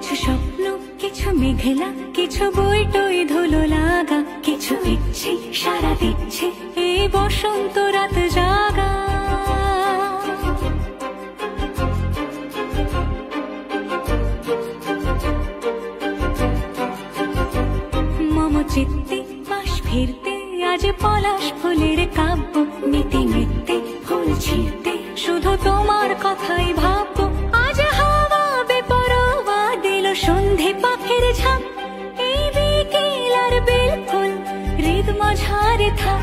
কিছু স্বপ্ন, কিছু মেঘলা, কিছু বই টই ধুলো লাগা, কিছু ইচ্ছে সারা দিচ্ছে এই বসন্ত রাত জাগা। মম চিত্তে পাশ ফিরতে আজ পলাশ ফুলের কাব্য, নিতে নিতে ফুল ছিঁড়তে শুধু তোমার কথাই ভাববো। আজ হাওয়া বেপরোয়া দিল সন্ধে পাখির ঝাঁক, এই বিকেল আর বেল ফুল হৃদ মাঝারে থাক।